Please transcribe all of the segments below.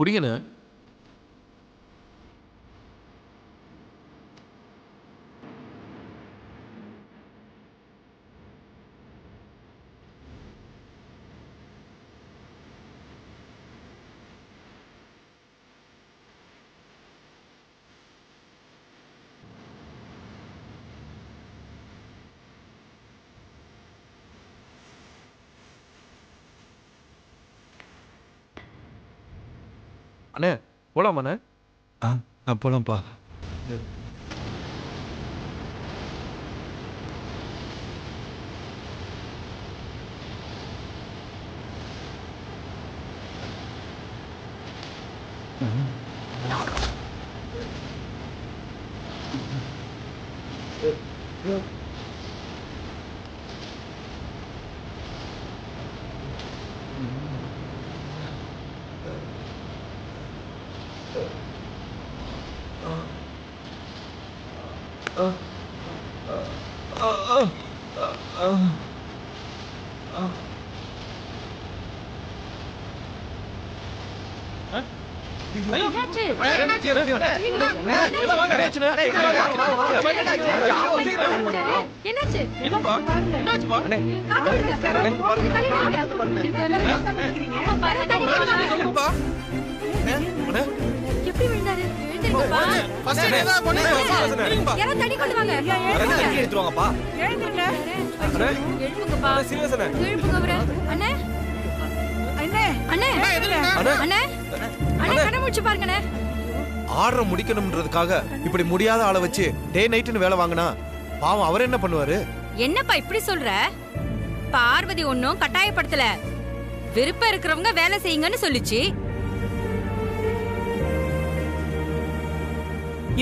குடிங்கண்ணே. அண்ணே போலாமாண்ணே? போலாம்ப்பா. எப்படி விழுந்தாரு? ஆர்டர் முடிக்கணும்ன்றதுக்காக இப்படி முடியாத ஆளை வச்சு டே நைட்னு வேலை வாங்கினா பாவம் அவர் என்ன பண்ணுவாரு? என்னப்பா இப்படி சொல்ற? பார்வதி ஒன்னும் கட்டாயப்படுத்தல. விருப்பம் இருக்கிறவங்க வேலை செய்யுங்கன்னு சொல்லிச்சு.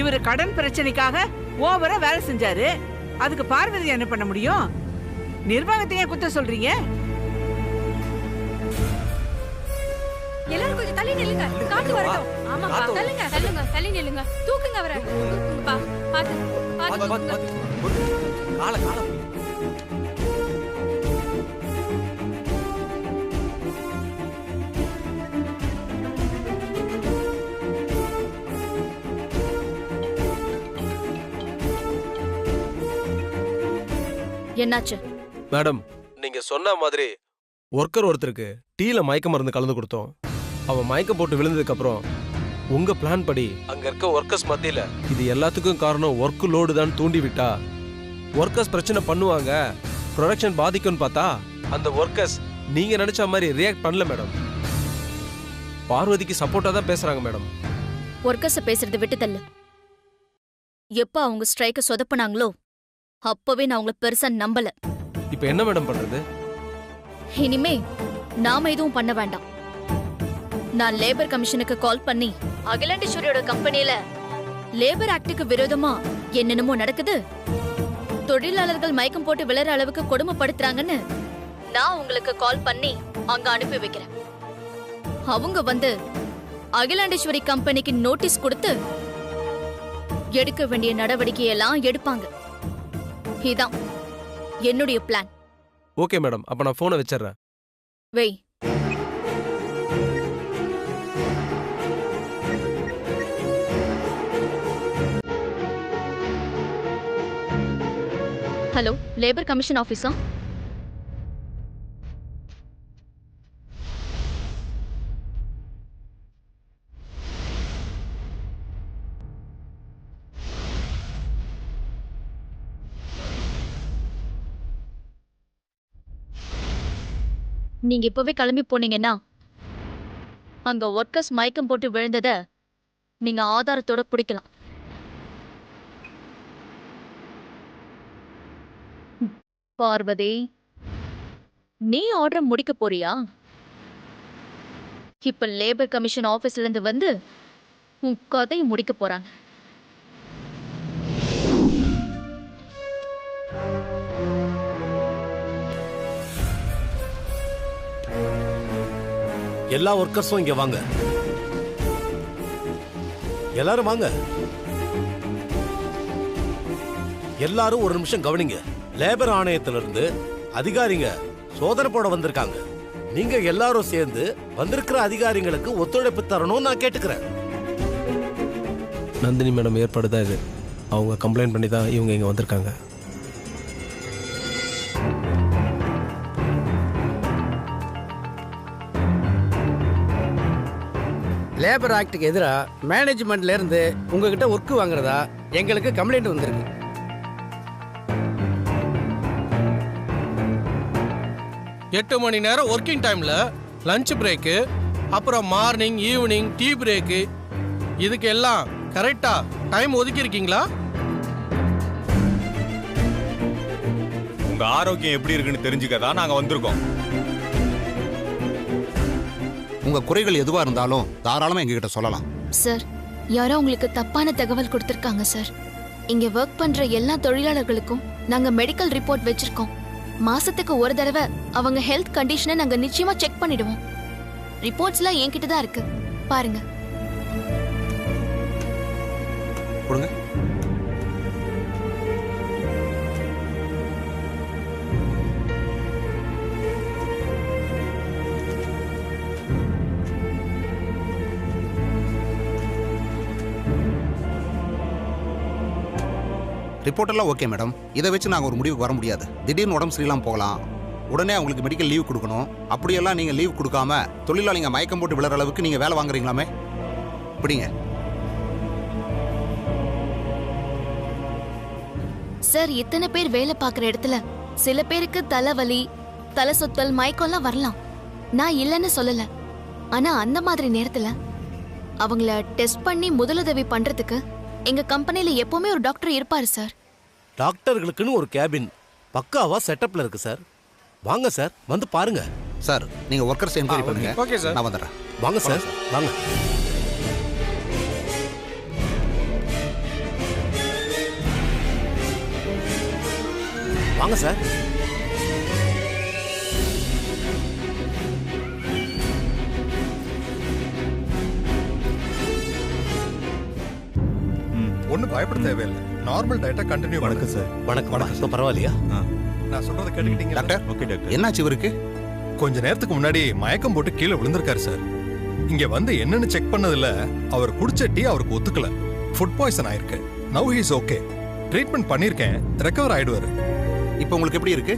இவரு கடன் பிரச்சனைக்காக ஓவரா வேலை செஞ்சாரு. அதுக்கு பார்வதி என்ன பண்ண முடியும்? நிர்வாகத்தையே குத்த சொல்றீங்க? எல்லாரும் கொஞ்சம் தள்ளி நில்லுங்க. காத்து வரட்டும். ஆமாப்பா, தள்ளுங்க தள்ளுங்க, தள்ளி நில்லுங்க. தூக்குங்க அவரை. தூக்குங்கப்பா. பாத்து பாத்து. கால கால என்னாச்சு மேடம்? நீங்க சொன்ன மாதிரி ஒர்க்கர் ஒருத்தருக்கு டீல மயக்க மருந்து கலந்து கொடுத்தோம். அவன் மயக்கம் போட்டு விழுந்ததுக்கு அப்புறம் உங்க பிளான் படி அங்க இருக்க ஒர்க்கர்ஸ் மத்தியில இது எல்லாத்துக்கும் காரணம் ஒர்க் லோடு தான் தூண்டி விட்டா ஒர்க்கர்ஸ் பிரச்சனை பண்ணுவாங்க, ப்ரொடக்ஷன் பாதிக்கும்னு பார்த்தா அந்த ஒர்க்கர்ஸ் நீங்க நினைச்ச மாதிரி ரியாக்ட் பண்ணல மேடம். பார்வதிக்கு சப்போர்ட்டா தான் பேசுறாங்க மேடம். ஒர்க்கர்ஸ் பேசுறதை விட்டு தள்ளு. எப்ப அவங்க ஸ்ட்ரைக்க சொதப்புனாங்களோ அப்பவே நான் அவங்கள பெருசா நம்பல. இப்ப என்ன மேடம் பண்றது? இனிமே நாம எதுவும் பண்ண வேண்டாம். நான் லேபர் கமிஷனுக்கு கால் பண்ணி அகிலாண்டேஸ்வரியோட கம்பெனில லேபர் ஆக்டுக்கு விரோதமா என்னென்னமோ நடக்குது, தொழிலாளர்கள் மயக்கம் போட்டு விழற அளவுக்கு கொடுமைப்படுத்துறாங்கன்னு நான் உங்களுக்கு கால் பண்ணி அங்க அனுப்பி வைக்கிறேன். அவங்க வந்து அகிலாண்டேஸ்வரி கம்பெனிக்கு நோட்டீஸ் கொடுத்து எடுக்க வேண்டிய நடவடிக்கையெல்லாம் எடுப்பாங்க. இதான் என்னுடைய பிளான். ஓகே மேடம், அப்ப நான் போனை வச்சிடுறேன். வெய். ஹலோ, லேபர் கமிஷன் ஆபீஸா? நீங்க இப்பவே கிளம்பி போனீங்கன்னா அங்க ஒர்க்கர்ஸ் மயக்கம் போட்டு விழுந்தத நீங்க ஆதாரத்தோட பிடிக்கலாம். பார்வதி, நீ ஆர்டர் முடிக்க போறியா? இப்ப லேபர் கமிஷன் ஆபீஸ்ல இருந்து வந்து உன் கதையை முடிக்க போறாங்க. எல்லா ஒர்க்கர்ஸும் இங்க வாங்க. எல்லாரும் வாங்க. எல்லாரும் ஒரு நிமிஷம் கவனிங்க. லேபர் ஆணையத்திலிருந்து அதிகாரிங்க சோதனை போட வந்திருக்காங்க. நீங்க எல்லாரும் சேர்ந்து வந்திருக்கிற அதிகாரிகளுக்கு ஒத்துழைப்பு தரணும்னு நான் கேட்டுக்கிறேன். நந்தினி மேடம் ஏற்பாடு தான் இது. அவங்க கம்ப்ளைண்ட் பண்ணி தான் இவங்க இங்கே வந்திருக்காங்க. லேபர் ஆக்டுக்கு எதிராக மேனேஜ்மெண்ட்ல இருந்து உங்ககிட்ட ஒர்க் வாங்குறதா எங்களுக்கு கம்ப்ளைண்ட் வந்திருக்கு. எட்டு மணி நேரம் ஒர்க்கிங் டைம்ல லஞ்ச் பிரேக்கு, அப்புறம் மார்னிங் ஈவினிங் டீ பிரேக்கு, இதுக்கு எல்லாம் கரெக்டா டைம் ஒதுக்கி இருக்கீங்களா? உங்க ஆரோக்கியம் எப்படி இருக்குன்னு தெரிஞ்சுக்கதான் நாங்க வந்திருக்கோம். உங்க குறைகள் எதுவா இருந்தாலும் தாராளமா எங்ககிட்ட சொல்லலாம். சார், யாரோ உங்களுக்கு தப்பான தகவல் கொடுத்திருக்காங்க சார். இங்க ஒர்க் பண்ற எல்லா தொழிலாளர்களுக்கும் நாங்க மெடிக்கல் ரிப்போர்ட் வச்சிருக்கோம். மாசத்துக்கு ஒரு தடவை அவங்க ஹெல்த் கண்டிஷனை நாங்க நிச்சயமா செக் பண்ணிடுவோம். ரிப்போர்ட்ஸ்லாம் என்கிட்ட தான் இருக்கு, பாருங்க. கொடுங்க. ரிப்போர்ட் எல்லாம் ஓகே மேடம். இதை வச்சு நாங்கள் ஒரு முடிவுக்கு வர முடியாது. திடீர்னு உடம்பு சரியில்லாம போகலாம். உடனே அவங்களுக்கு மெடிக்கல் லீவ் கொடுக்கணும். அப்படியெல்லாம் நீங்கள் லீவ் கொடுக்காம தொழிலாளிங்க மயக்கம் போட்டு விழுற அளவுக்கு நீங்கள் வேலை வாங்குறீங்களாமே? இப்படிங்க சார், இத்தனை பேர் வேலை பார்க்குற இடத்துல சில பேருக்கு தலைவலி, தலை சுத்தல், மயக்கம்லாம் வரலாம். நான் இல்லைன்னு சொல்லல. ஆனா அந்த மாதிரி நேரத்துல அவங்கள டெஸ்ட் பண்ணி முதலுதவி பண்றதுக்கு எங்க கம்பெனில எப்பவுமே ஒரு டாக்டர் இருப்பாரு சார். டாக்டர்களுக்குன்னு ஒரு கேபின் பக்காவா செட்டப்ல இருக்கு சார். வாங்க சார், வந்து பாருங்க. சார், நீங்க ஒர்க்கர்ஸ் என்கொயரி பண்ணுங்க. ஓகே சார், நான் வந்துடுறேன். வாங்க சார், வாங்க. வாங்க சார். ஒன்னும் பயப்பட தேவையில்லை. நார்மல் டயட்டா கண்டினியூ பண்ணுங்க சார். வணக்கம். வணக்கம். பரவாயில்லையா? நான் சொல்றத கேட்டுக்கிட்டீங்க டாக்டர்? Okay doctor. என்னாச்சு இவருக்கு? கொஞ்ச நேரத்துக்கு முன்னாடி மயக்கம் போட்டு கீழே விழுந்திருக்காரு சார். இங்க வந்து என்னன்னு செக் பண்ணதுல அவர் குடிச்ச டீ அவருக்கு ஒத்துக்கல. ஃபுட் பாய்சன் ஆயிருக்கு. Now he is okay. Treatment பண்ணிருக்கேன். ரெக்கவர் ஆயிடுவாரு. இப்போ உங்களுக்கு எப்படி இருக்கு?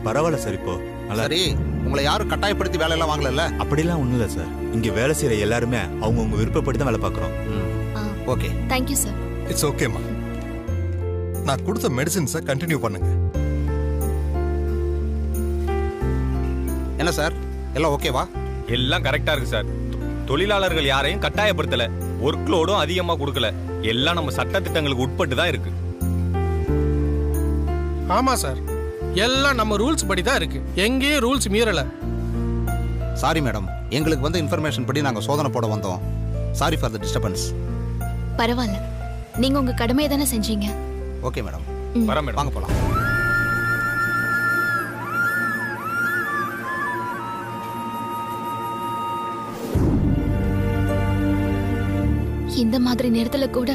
பரவாயில்ல சார். இப்போ சரி, உங்களை யாரும் கட்டாயப்படுத்தி வேலையெல்லாம் வாங்கல? அப்படிலாம் ஒண்ணும் இல்ல சார். இங்க வேலை செய்யற எல்லாருமே அவங்கவுங்க விருப்பப்படி தான் வேலை பார்க்கறோம். Okay, thank you sir. இட்ஸ் ஓகேமா. நான் கொடுத்த மெடிசின்ஸை கண்டினியூ பண்ணுங்க. என்ன சார், எல்லாம் ஓகேவா? எல்லாம் கரெக்டா இருக்கு சார். தொழிலாளர்கள் யாரையும் கட்டாயப்படுத்தல, ஒர்க் லோடும் அதிகமா கொடுக்கல. எல்லாம் நம்ம சட்டதிட்டங்களுக்கு உட்பட்டு தான் இருக்கு. ஆமா சார், எல்லாம் நம்ம ரூல்ஸ் படி தான் இருக்கு. எங்கேயும் ரூல்ஸ் மீறல. சாரி மேடம், எங்களுக்கு வந்து இன்ஃபர்மேஷன் படி நாங்க சோதனை போட வந்தோம். Sorry for the disturbance. பரவாயில்ல, நீங்க உங்க கடமையை தானே செஞ்சீங்க. ஓகே மேடம், வரேன் மேடம். வாங்க போலாம். இந்த மாதிரி நேரத்துல கூட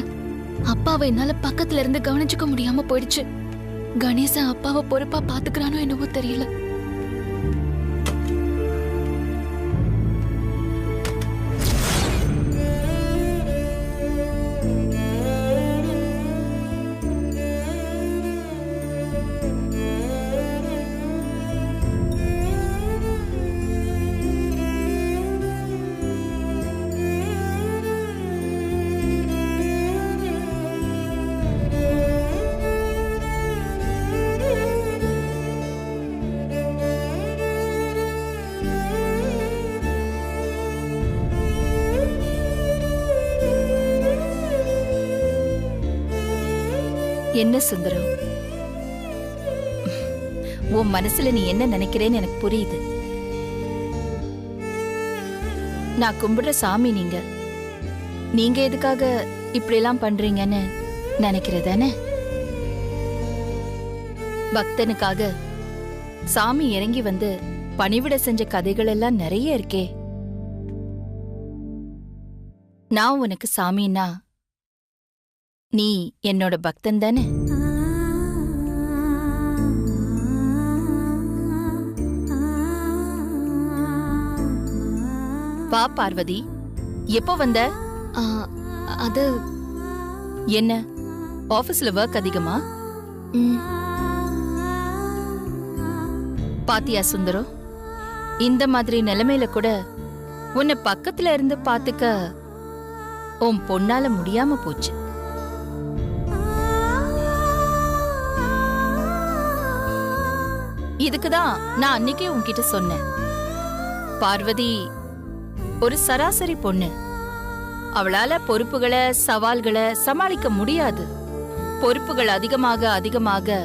அப்பாவை என்னால பக்கத்துல இருந்து கவனிச்சுக்க முடியாம போயிடுச்சு. கணேசன் அப்பாவை பொறுப்பா பாத்துக்கிறானோ என்னவோ தெரியல. என்ன சுந்தரம், உன் மனசுல நீ என்ன நினைக்கிறேன்னு எனக்கு புரியுது. நான் கும்பிடுற சாமி நீங்க எதுக்காக இப்படி எல்லாம் பண்றீங்கன்னு நினைக்கிறதானே? பக்தனுக்காக சாமி இறங்கி வந்து பணிவிட செஞ்ச கதைகள் எல்லாம் நிறைய இருக்கே. நான் உனக்கு சாமின்னா நீ என்னோட பக்தன் தானே? வா பார்வதி, எப்போ வந்த? ஆ, அது என்ன ஆபீஸ்ல ஒர்க் அதிகமா? ம், பாத்தியா சுந்தரம், இந்த மாதிரி நிலைமையில கூட உன்னை பக்கத்துல இருந்து பாத்துக்க உன் பொண்ணால முடியாம போச்சு. இதுக்குதான் நான் அன்னைக்கே உன்கிட்ட சொன்னேன், பார்வதி ஒரு சராசரி பொண்ணு, அவளால பொறுப்புகளை சவால்களை சமாளிக்க முடியாது. பொறுப்புகள் அதிகமாக அதிகமாக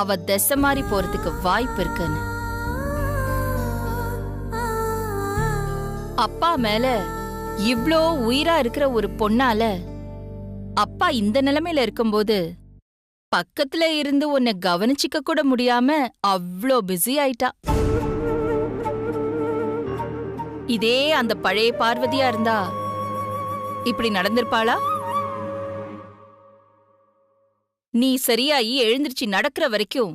அவ திசை மாறி போறதுக்கு வாய்ப்பு இருக்குன்னு. அப்பா மேல இவ்ளோ உயிரா இருக்கிற ஒரு பொண்ணால அப்பா இந்த நிலைமையில இருக்கும்போது பக்கத்துல இருந்து உன்னை கவனிச்சிக்க கூட முடியாம அவ்ளோ பிஸி ஆயிட்டா. இதே அந்த பழைய பார்வதியா இருந்தா இப்படி நடந்திருப்பாளா? நீ சரியாயி எழுந்திருச்சு நடக்கிற வரைக்கும்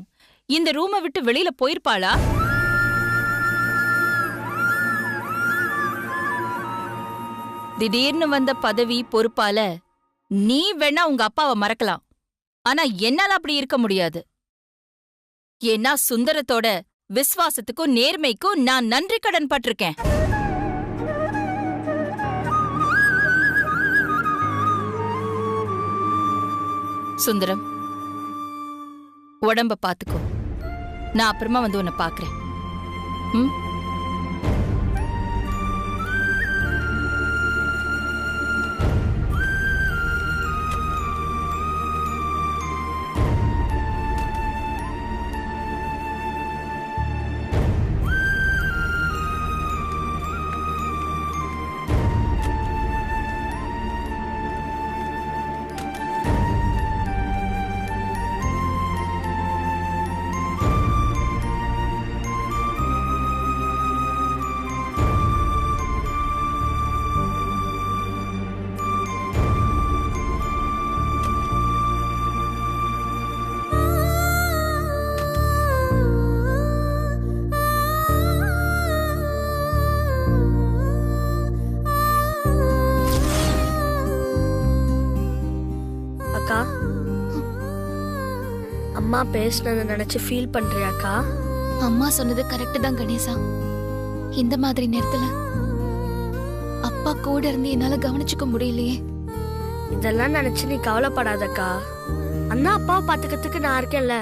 இந்த ரூமை விட்டு வெளியில போயிருப்பாளா? திடீர்னு வந்த பதவி பொறுப்பால நீ வேணா உங்க அப்பாவை மறக்கலாம், ஆனா என்னால அப்படி இருக்க முடியாது. ஏன்னா சுந்தரத்தோட விசுவாசத்துக்கும் நேர்மைக்கும் நான் நன்றி கடன் பட்டிருக்கேன். சுந்தரம், உடம்ப பாத்துக்கோ. நான் அப்புறமா வந்து உன்னை பாக்குறேன். ம், அக்கா, அம்மா பேசுனதை நினைச்சு ஃபீல் பண்றியாக்கா? அம்மா சொன்னது கரெக்ட் தான் கணேசா. இந்த மாதிரி நேரத்துல அப்பா கூட இருந்து என்னால கவனிச்சுக்க முடியலையே. இதெல்லாம் நினைச்சு நீ கவலைப்படாதக்கா. அண்ணா அப்பாவை பாத்துக்கிறதுக்கு நான் இருக்கேன்ல.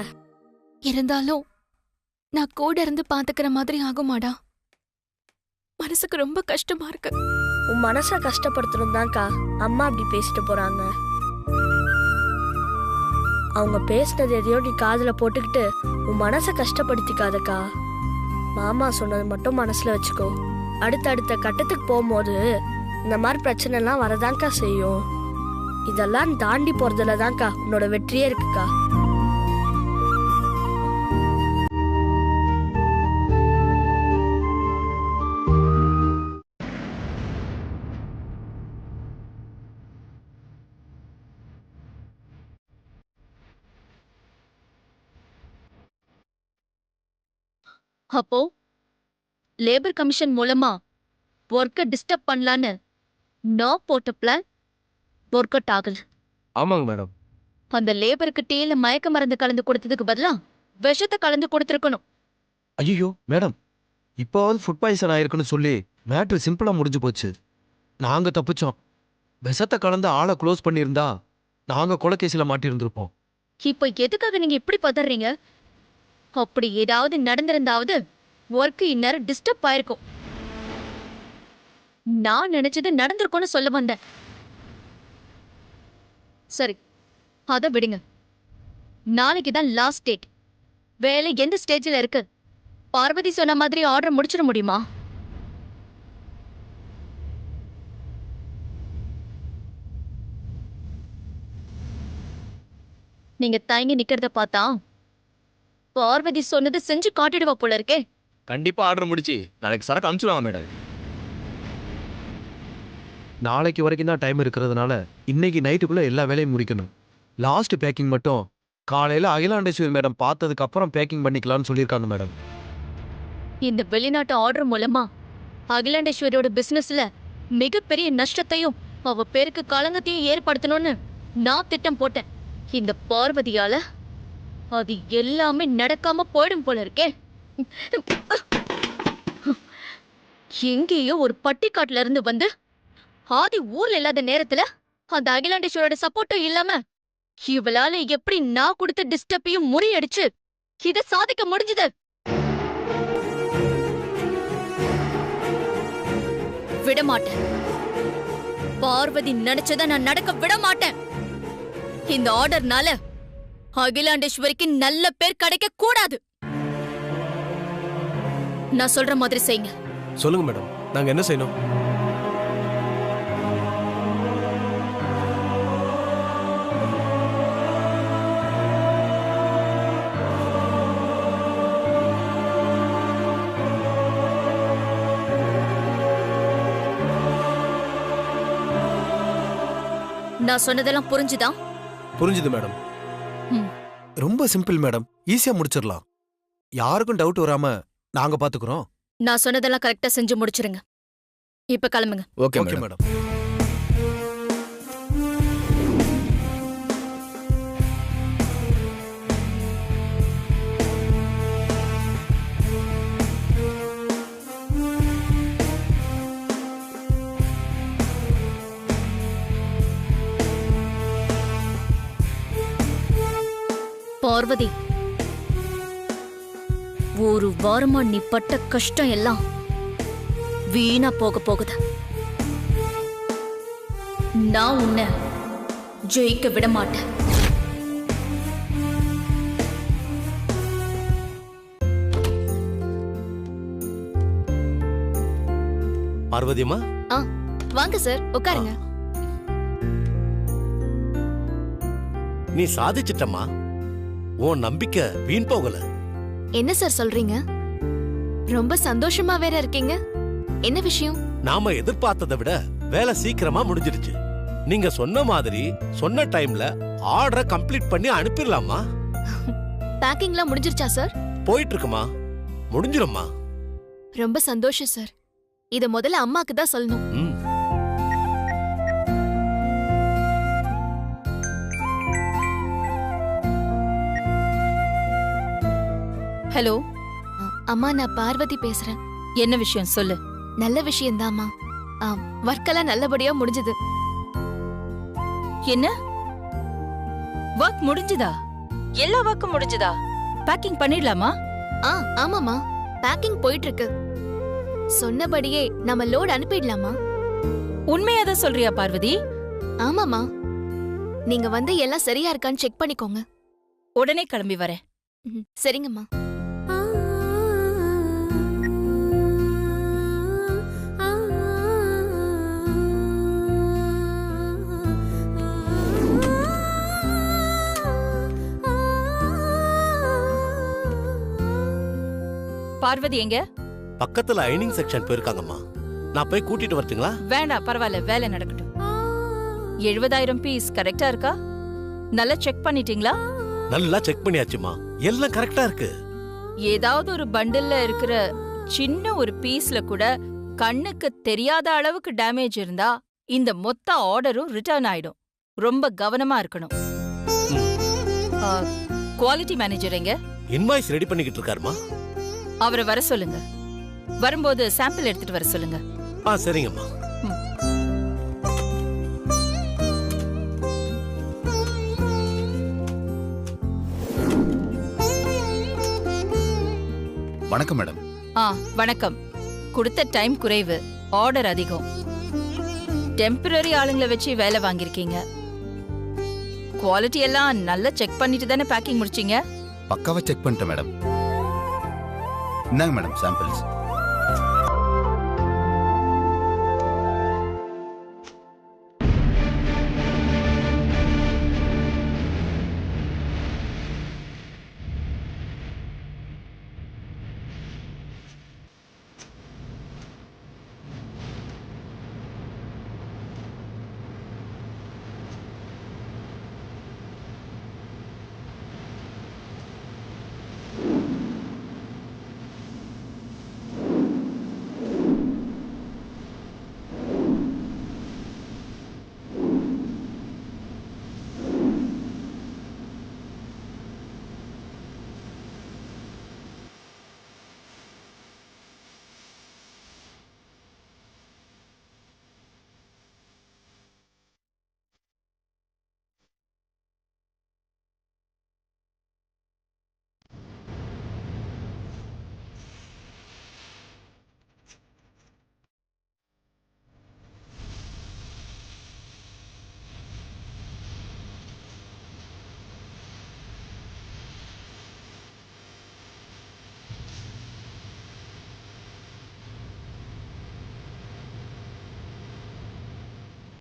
இருந்தாலும் நான் கூட இருந்து பாத்துக்கிற மாதிரி ஆகுமாடா? மனசுக்கு ரொம்ப கஷ்டமா இருக்கு. உன் மனசை கஷ்டப்படுத்தணும் தான்க்கா அம்மா அப்படி பேசிட்டு போறாங்க. அவங்க பேசினது எதையோ நீ காதுல போட்டுக்கிட்டு உன் மனசை கஷ்டப்படுத்திக்காதக்கா. மாமா சொன்னது மட்டும் மனசுல வச்சுக்கோ. அடுத்தடுத்த கட்டத்துக்கு போகும்போது இந்த மாதிரி பிரச்சனை எல்லாம் வரதான்க்கா செய்யும். இதெல்லாம் தாண்டி போறதுல தான்க்கா உன்னோட வெற்றியே இருக்குக்கா. அப்போ லேபர் கமிஷன் மூலமா ஒர்க்கை டிஸ்டர்ப் பண்ணலான்னு நான் போட்ட பிளான் ஒர்க் அவுட் ஆகல. ஆமாங்க மேடம். அந்த லேபருக்கு டீல மயக்க மருந்து கலந்து கொடுத்ததுக்கு பதிலா விஷத்தை கலந்து கொடுத்துருக்கணும். ஐயோ மேடம், இப்போவாவது ஃபுட் பாய்சன் ஆயிருக்குன்னு சொல்லி மேட்ரு சிம்பிளா முடிஞ்சு போச்சு. நாங்க தப்பிச்சோம். விஷத்தை கலந்து ஆளை க்ளோஸ் பண்ணியிருந்தா நாங்க கொலைகேசில மாட்டியிருந்திருப்போம். இப்போ எதுக்காக நீங்க இப்படி பதறீங்க? அப்படி ஏதாவது நடந்திருந்தாவது ஒர்க்கு இந்நேரம் டிஸ்டர்ப் ஆயிருக்கும். நான் நினைச்சது நடந்திருக்கும்னு சொல்ல வந்தேன். சரி, அத விடுங்க. நாளைக்கு தான் லாஸ்ட் டேட். வேலை எந்த ஸ்டேஜில் இருக்கு? பார்வதி சொன்ன மாதிரி ஆர்டர் முடிச்சிட முடியுமா? நீங்க தயங்கி நிக்கிறத பார்த்தா பார்வதி சொன்னது செஞ்சு காட்டிடுவா போல இருக்கே. கண்டிப்பா ஆர்டர் முடிச்சு நாளைக்கு சரக்கு அனுப்பிச்சுடுவாங்க மேடம். நாளைக்கு வரைக்கும் தான் டைம் இருக்கிறதுனால இன்னைக்கு நைட்டுக்குள்ள எல்லா வேலையும் முடிக்கணும். லாஸ்ட் பேக்கிங் மட்டும் காலையில அகிலாண்டேஸ்வரி மேடம் பார்த்ததுக்கு அப்புறம் பேக்கிங் பண்ணிக்கலாம்னு சொல்லியிருக்காங்க மேடம். இந்த வெளிநாட்டு ஆர்டர் மூலமா அகிலாண்டேஸ்வரியோட பிசினஸ்ல மிகப்பெரிய நஷ்டத்தையும் அவ பேருக்கு களங்கத்தையும் ஏற்படுத்தணும்னு நான் திட்டம் போட்டேன். இந்த பார்வதியால அது எல்லாமே நடக்காம போயிடும் போல இருக்கே. எங்கேயோ ஒரு பட்டிக்காட்டுல இருந்து வந்து ஆதி ஊர்ல இல்லாத நேரத்துல அந்த அகிலாண்டேஸ்வரோட சப்போர்ட்டும் இல்லாம இவளால எப்படி நான் கொடுத்த டிஸ்டர்பையும் முறியடிச்சு இத சாதிக்க முடிஞ்சது? விடமாட்டேன். பார்வதி நினைச்சத நான் நடக்க விட மாட்டேன். இந்த ஆர்டர்னால அகிலாண்டேஸ்வரிக்கு நல்ல பேர் கிடைக்க கூடாது. நான் சொல்ற மாதிரி செய்யுங்க. சொல்லுங்க மேடம், நாங்க என்ன செய்யணும்? நான் சொன்னதெல்லாம் புரிஞ்சுதா? புரிஞ்சுது மேடம். ரொம்ப சிம்பிள் மேடம், ஈஸியா முடிச்சிடலாம். யாருக்கும் டவுட் வராம நாங்க பாத்துக்கிறோம். நான் சொன்னதெல்லாம் கரெக்டா செஞ்சு முடிச்சிருங்க. இப்ப கிளம்புங்க. Okay madam. பார்வதி, ஒரு வாரமா நீ பட்ட கஷ்டம் எல்லாம் வீணா போக போகுது. நான் உன்னை ஜெயிக்க விட மாட்டேன். பார்வதிமா, வாங்க சார், உட்காருங்க. நீ சாதிச்சிட்டமா. உன் நம்பிக்கை வீண் போகல. என்ன சார் சொல்றீங்க? ரொம்ப சந்தோஷமா வேற இருக்கீங்க. என்ன விஷயம்? நாம எதிர்பார்த்ததை விட வேலை சீக்கிரமா முடிஞ்சிருச்சு. நீங்க சொன்ன மாதிரி சொன்ன டைம்ல ஆர்டரை கம்ப்ளீட் பண்ணி அனுப்பிடலாமா? பேக்கிங்லாம் முடிஞ்சிருச்சா சார்? போயிட்டு இருக்குமா, முடிஞ்சிரும்மா. ரொம்ப சந்தோஷம் சார். இத முதல்ல அம்மாக்கு தான் சொல்லணும். ஹலோ அம்மா, நான் பார்வதி பேசுறேன். என்ன விஷயம் சொல்லு. நல்ல விஷயம்தாம்மா. ஒர்க்கெல்லாம் நல்லபடியா முடிஞ்சது. என்ன ஒர்க் முடிஞ்சுதா? எல்லா ஒர்க்கும் முடிஞ்சுதா? பேக்கிங் பண்ணிடலாமா? ஆமாமா, பேக்கிங் போயிட்டு இருக்கு. சொன்னபடியே நம்ம லோட் அனுப்பிடலாமா? உண்மையாதான் சொல்றியா பார்வதி? ஆமாமா, நீங்க வந்து எல்லாம் சரியா இருக்கான்னு செக் பண்ணிக்கோங்க. உடனே கிளம்பி வரேன். சரிங்கம்மா. பார்வதி எங்க? பக்கத்துல ஐனிங் செக்ஷன் போயிருக்காங்கம்மா. நான் போய் கூட்டிட்டு வரட்டுங்களா? வேண்டாம், பரவாயில்ல, வேலை நடக்கட்டும். 70,000 பீஸ் கரெக்டா இருக்கா? நல்லா செக் பண்ணிட்டீங்களா? நல்லா செக் பண்ணியாச்சுமா, எல்லாம் கரெக்டா இருக்கு. ஏதாவது ஒரு பண்டில்ல இருக்கிற சின்ன ஒரு பீஸ்ல கூட கண்ணுக்கு தெரியாத அளவுக்கு டேமேஜ் இருந்தா இந்த மொத்த ஆர்டரும் ரிட்டர்ன் ஆயிடும். ரொம்ப கவனமா இருக்கணும். குவாலிட்டி மேனேஜர் எங்க? இன்வாய்ஸ் ரெடி பண்ணிக்கிட்டு இருக்காருமா. அவரை வர சொல்லுங்க. வரும்போது சாம்பிள் எடுத்துட்டு வர சொல்லுங்க. சரிங்கம்மா. வணக்கம் மேடம். வணக்கம். கொடுத்த டைம் குறைவு, ஆர்டர் அதிகம். டெம்பரரி ஆளுங்களை வச்சு வேலை வாங்கிருக்கீங்க. குவாலிட்டி எல்லாம் நல்லா செக் பண்ணிட்டு தானே பேக்கிங் முடிச்சீங்க? பக்காவா செக் பண்ணிட்டேன் மேடம். இந்தாங்க மேடம் சாம்பிள்ஸ்.